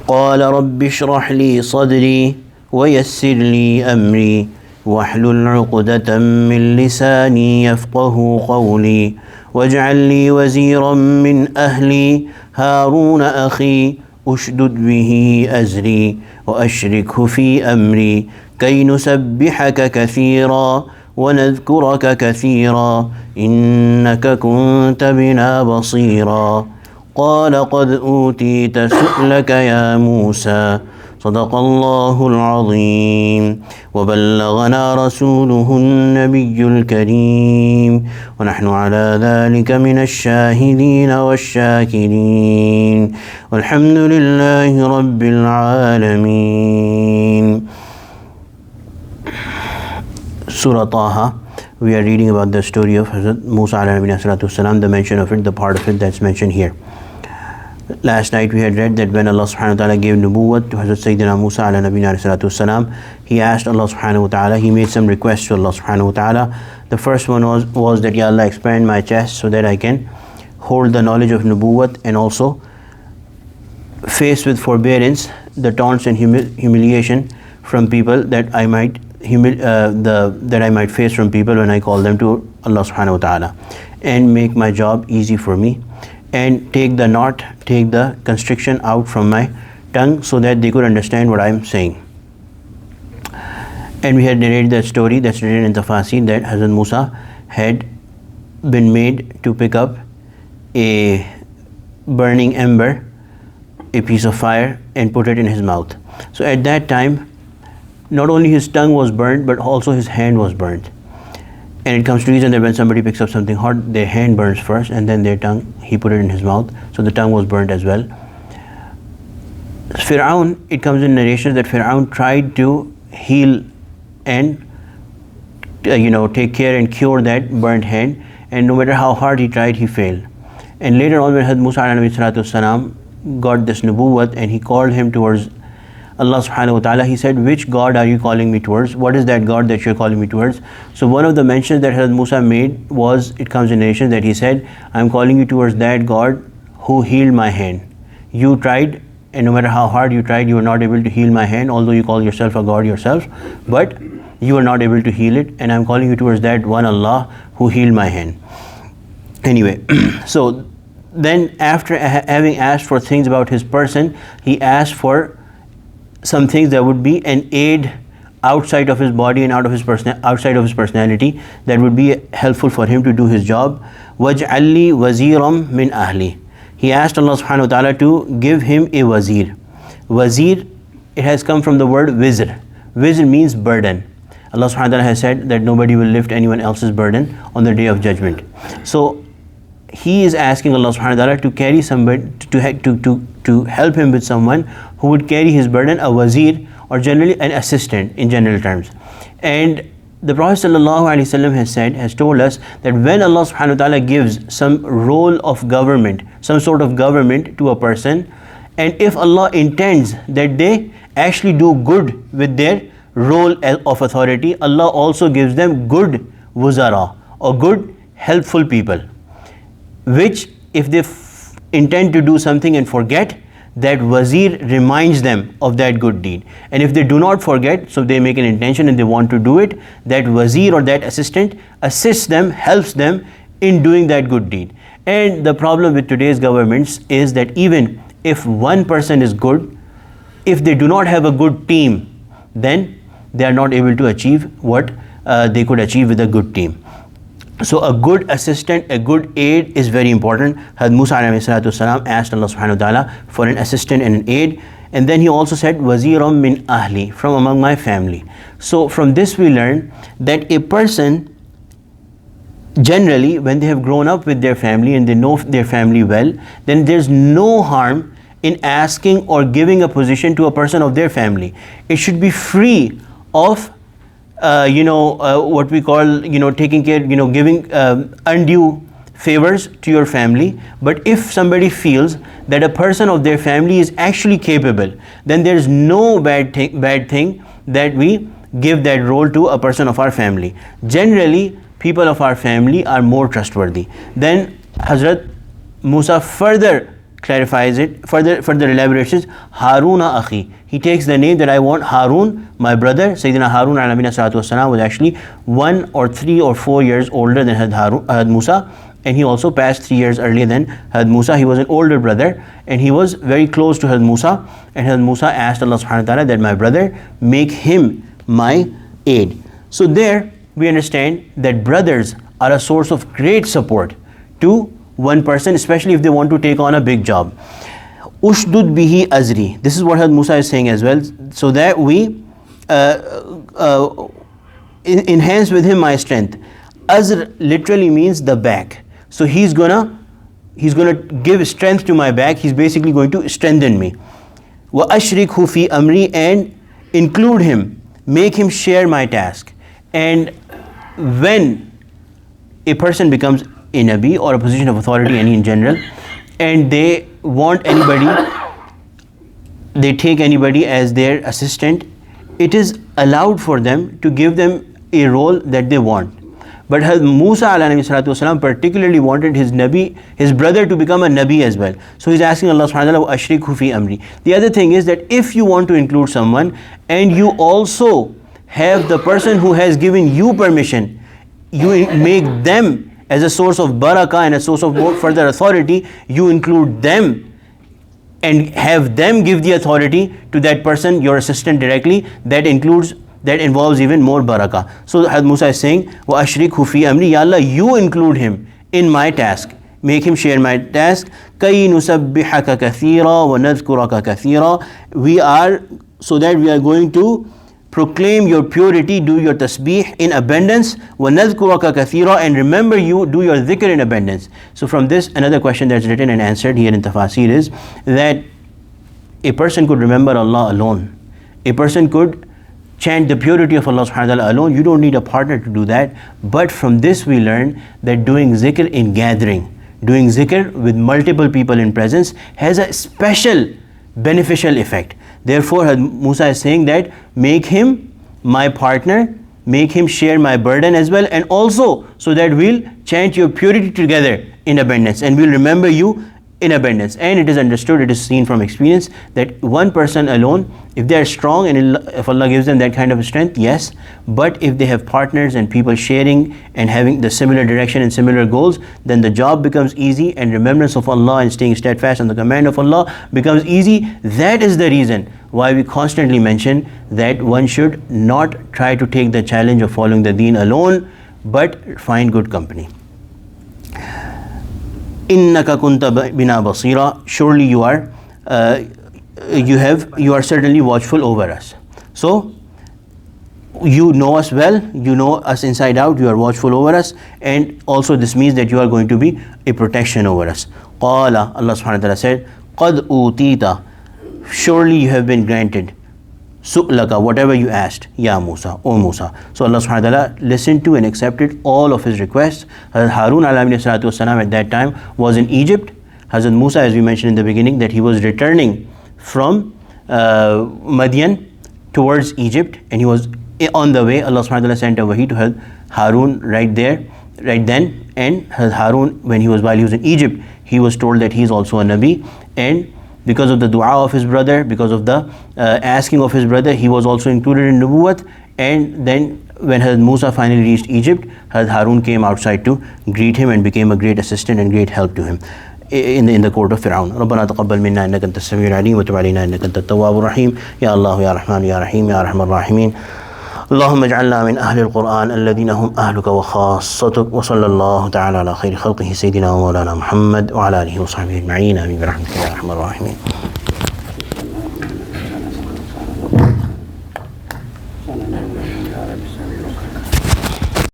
قال رب اشرح لي صدري ويسر لي أمري واحلل عقدة من لساني يفقه قولي واجعل لي وزيرا من أهلي هارون أخي أشدد به أزري وأشركه في أمري كي نسبحك كثيرا ونذكرك كثيرا إنك كنت بنا بصيرا قال قد أوتيت سؤلك يا موسى صدق الله العظيم وبلغنا رسوله النبي الكريم ونحن على ذلك من الشاهدين والشاكرين والحمد لله رب العالمين. Surah Taha, we are reading about the story of Hazrat Musa alayhi salatu salam, the mention of it, the part of it that's mentioned here. Last night we had read that when Allah subhanahu wa ta'ala gave nubuwwat to Hazrat Sayyidina Musa alayhi salatu salam, he asked Allah subhanahu wa ta'ala, he made some requests to Allah subhanahu wa ta'ala. The first one was that, Ya Allah, expand my chest so that I can hold the knowledge of nubuwwat and also face with forbearance the taunts and humiliation from people that I might face from people when I call them to Allah subhanahu wa ta'ala, and make my job easy for me, and take the constriction out from my tongue so that they could understand what I'm saying. And we had narrated that story that's written in Tafasir that Hazrat Musa had been made to pick up a burning ember, a piece of fire, and put it in his mouth. So at that time, not only his tongue was burnt, but also his hand was burnt. And it comes to reason that when somebody picks up something hot, their hand burns first and then their tongue, he put it in his mouth. So the tongue was burnt as well. Fir'aun, it comes in narrations that Fir'aun tried to heal and take care and cure that burnt hand, and no matter how hard he tried, he failed. And later on, when Hazrat Musa alayhi salatu salam got this nubuwwat and he called him towards Allah subhanahu wa ta'ala, he said, which God are you calling me towards? What is that God that you're calling me towards? So one of the mentions that Hazrat Musa made was, it comes in narration that he said, I'm calling you towards that God who healed my hand. You tried, and no matter how hard you tried, you were not able to heal my hand, although you call yourself a God yourself, but you were not able to heal it, and I'm calling you towards that one Allah who healed my hand. Anyway, so then after having asked for things about his person, he asked for some things that would be an aid outside of his body and outside of his personality that would be helpful for him to do his job. وَاجْعَلْ لِي وَزِيرًا مِنْ أَهْلِي. He asked Allah subhanahu wa ta'ala to give him a wazir. Wazir, it has come from the word wizr. Wizr means burden. Allah subhanahu wa ta'ala has said that nobody will lift anyone else's burden on the day of judgment. So he is asking Allah subhanahu wa ta'ala to carry somebody, to help him with someone who would carry his burden, a wazir, or generally an assistant in general terms. And the Prophet ﷺ has told us that when Allah subhanahu wa ta'ala gives some role of government, some sort of government to a person, and if Allah intends that they actually do good with their role of authority, Allah also gives them good wuzara, or good helpful people, which if they intend to do something and forget, that wazir reminds them of that good deed. And if they do not forget, so they make an intention and they want to do it, that wazir or that assistant assists them, helps them in doing that good deed. And the problem with today's governments is that even if one person is good, if they do not have a good team, then they are not able to achieve what they could achieve with a good team. So a good assistant, a good aid is very important. Hazrat Musa alayhi salatu salam asked Allah subhanahu wa ta'ala for an assistant and an aid. And then he also said, Waziram min ahli, from among my family. So from this we learn that a person, generally when they have grown up with their family and they know their family well, then there's no harm in asking or giving a position to a person of their family. It should be free of what we call, taking care, giving undue favors to your family. But if somebody feels that a person of their family is actually capable, then there is no bad thing that we give that role to a person of our family. Generally, people of our family are more trustworthy. Then Hazrat Musa further clarifies it, further elaborates, Haruna Akhi. He takes the name that I want, Harun, my brother. Sayyidina Harun alayhi salatu wasalam was actually 1 or 3 or 4 years older than Had Musa, and he also passed 3 years earlier than Had Musa. He was an older brother, and he was very close to Had Musa, and Had Musa asked Allah subhanahu wa ta'ala that my brother, make him my aid. So there we understand that brothers are a source of great support to one person, especially if they want to take on a big job. Ushdud bihi azri. This is what Had Musa is saying as well, so that we enhance with him my strength. Azr literally means the back. So he's gonna give strength to my back. He's basically going to strengthen me. Wa ashrikhu fi amri, and include him, make him share my task. And when a person becomes a Nabi or a position of authority, any in general, and they want anybody, they take anybody as their assistant, it is allowed for them to give them a role that they want. But Musa alayhi salatu wasalam particularly wanted his brother to become a Nabi as well. So he's asking Allah subhanahu wa ta'ala, ashrikhu fi amri. The other thing is that if you want to include someone and you also have the person who has given you permission, you make them as a source of barakah and a source of more further authority, you include them and have them give the authority to that person, your assistant, directly. That involves even more barakah. So Had Musa is saying, wa ashrikhu fi amri, ya Allah, you include him in my task, make him share my task. Kay nusabbihaka kathira wa nadhkuraka kathira. So that we are going to proclaim your purity, do your tasbih in abundance, وَنَذْكُرَكَ كَثِيرًا, and remember you, do your dhikr in abundance. So from this, another question that's written and answered here in Tafasir is that a person could remember Allah alone. A person could chant the purity of Allah subhanahu wa ta'ala alone. You don't need a partner to do that. But from this we learn that doing zikr in gathering, doing zikr with multiple people in presence has a special beneficial effect. Therefore, Musa is saying that make him my partner, make him share my burden as well, and also so that we'll chant your purity together in abundance and we'll remember you in abundance. And it is understood, it is seen from experience, that one person alone, if they are strong and if Allah gives them that kind of strength, yes, but if they have partners and people sharing and having the similar direction and similar goals, then the job becomes easy and remembrance of Allah and staying steadfast on the command of Allah becomes easy. That is the reason why we constantly mention that one should not try to take the challenge of following the deen alone, but find good company. Innaka kunta bina basira, surely you are certainly watchful over us. So you know us well, you know us inside out, you are watchful over us, and also this means that you are going to be a protection over us. Qala, Allah subhanahu wa ta'ala said, qad utita, surely you have been granted, su'laka, whatever you asked, ya Musa, O Musa. So Allah subhanahu wa ta'ala listened to and accepted all of his requests. Hazrat Harun alayhi salatu wasalam at that time was in Egypt. Hazrat Musa, as we mentioned in the beginning, that he was returning from Madian towards Egypt, and he was on the way. Allah subhanahu wa ta'ala sent a wahi to Hazrat Harun right then, and Hazrat Harun, while he was in Egypt, he was told that he is also a Nabi, and because of the dua of his brother, because of the asking of his brother, he was also included in Nubuwwat. And then when Hazrat Musa finally reached Egypt, Hazrat Harun came outside to greet him and became a great assistant and great help to him in the court of Fir'aun. ربنا تقبل منا إنك أنت السميع العليم وتب علينا إنك أنت التواب الرحيم يا الله يا رحمن يا رحيم يا أرحم الراحمين اللهم اجعلنا من أهل القرآن الذين هم أهلك وخاصتك وصلى الله تعالى على خير خلقه سيدنا ومولانا محمد وعلى آله وصحبه أجمعين آمين برحمتك يا أرحم الراحمين.